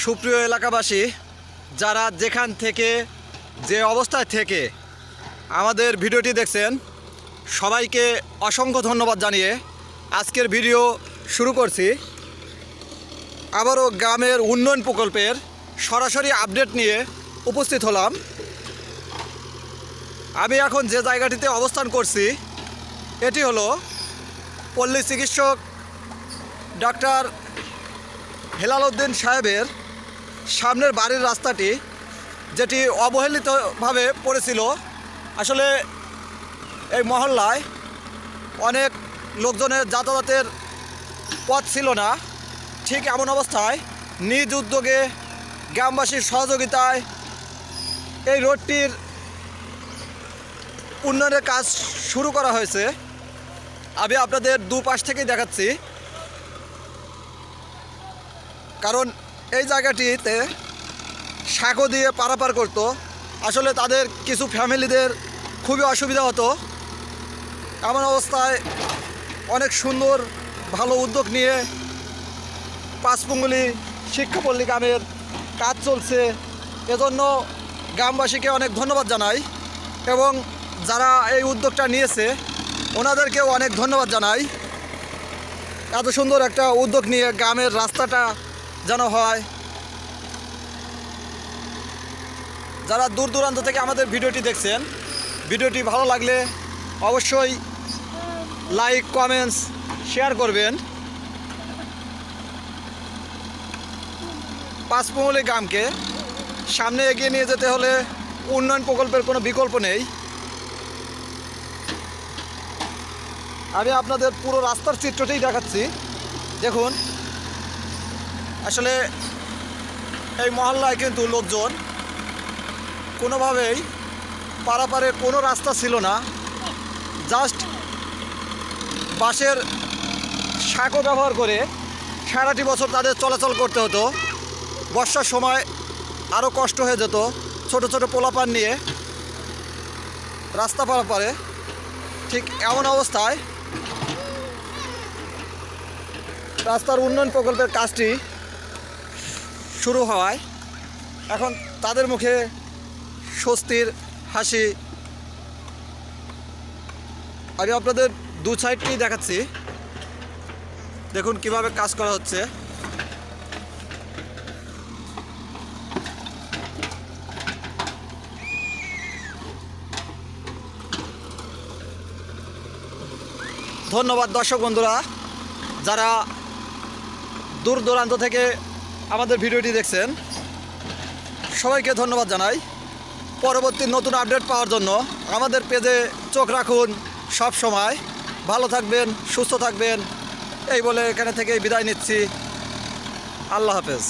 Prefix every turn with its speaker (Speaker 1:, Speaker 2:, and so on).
Speaker 1: সুপ্রিয় এলাকাবাসী, যারা যেখান থেকে যে অবস্থায় থেকে আমাদের ভিডিওটি দেখছেন, সবাইকে অসংখ্য ধন্যবাদ জানিয়ে আজকের ভিডিও শুরু করছি। আবারও গ্রামের উন্নয়ন প্রকল্পের সরাসরি আপডেট নিয়ে উপস্থিত হলাম। আমি এখন যে জায়গাটিতে অবস্থান করছি এটি হলো পল্লী চিকিৎসক ডাক্তার হেলাল উদ্দিন সাহেবের সামনের বাড়ির রাস্তাটি, যেটি অবহেলিতভাবে পড়েছিল। আসলে এই মহল্লায় অনেক লোকজনের যাতায়াতের পথ ছিল না। ঠিক এমন অবস্থায় নিজ উদ্যোগে গ্রামবাসীর সহযোগিতায় এই রোডটির উন্নয়নের কাজ শুরু করা হয়েছে। আমি আপনাদের দুপাশ থেকেই দেখাচ্ছি, কারণ এই জায়গাটিতে সাঁকো দিয়ে পারাপার করতো। আসলে তাদের কিছু ফ্যামিলিদের খুবই অসুবিধা হতো। এমন অবস্থায় অনেক সুন্দর ভালো উদ্যোগ নিয়ে পাঁচপুঙ্গুলি শিক্ষাপল্লী গ্রামের কাজ চলছে। এজন্য গ্রামবাসীকে অনেক ধন্যবাদ জানাই এবং যারা এই উদ্যোগটা নিয়েছে ওনাদেরকেও অনেক ধন্যবাদ জানাই। এত সুন্দর একটা উদ্যোগ নিয়ে গ্রামের রাস্তাটা যেন হয়। যারা দূর দূরান্ত থেকে আমাদের ভিডিওটি দেখছেন, ভিডিওটি ভালো লাগলে অবশ্যই লাইক, কমেন্টস, শেয়ার করবেন। পাঁচপুঙ্গুলি গ্রামকে সামনে এগিয়ে নিয়ে যেতে হলে উন্নয়ন প্রকল্পের কোনো বিকল্প নেই। আমি আপনাদের পুরো রাস্তার চিত্রটাই দেখাচ্ছি। দেখুন, আসলে এই মহল্লায় কিন্তু লোকজন কোনোভাবেই পারাপারের কোনো রাস্তা ছিল না। জাস্ট বাঁশের সাঁকো ব্যবহার করে সারাটি বছর তাদের চলাচল করতে হতো। বর্ষার সময় আরও কষ্ট হয়ে যেত। ছোট ছোট পোলাপান নিয়ে রাস্তা পারাপারে ঠিক এমন অবস্থায় রাস্তার উন্নয়ন প্রকল্পের কাজটি শুরু হওয়ায় এখন তাদের মুখে স্বস্তির হাসি। আমি আপনাদের দু সাইডটি দেখাচ্ছি, দেখুন কিভাবে কাজ করা হচ্ছে। ধন্যবাদ দর্শক বন্ধুরা, যারা দূর দূরান্ত থেকে আমাদের ভিডিওটি দেখছেন, সবাইকে ধন্যবাদ জানাই। পরবর্তী নতুন আপডেট পাওয়ার জন্য আমাদের পেজে চোখ রাখুন। সব সময় ভালো থাকবেন, সুস্থ থাকবেন, এই বলে এখানে থেকে বিদায় নিচ্ছি। আল্লাহ হাফেজ।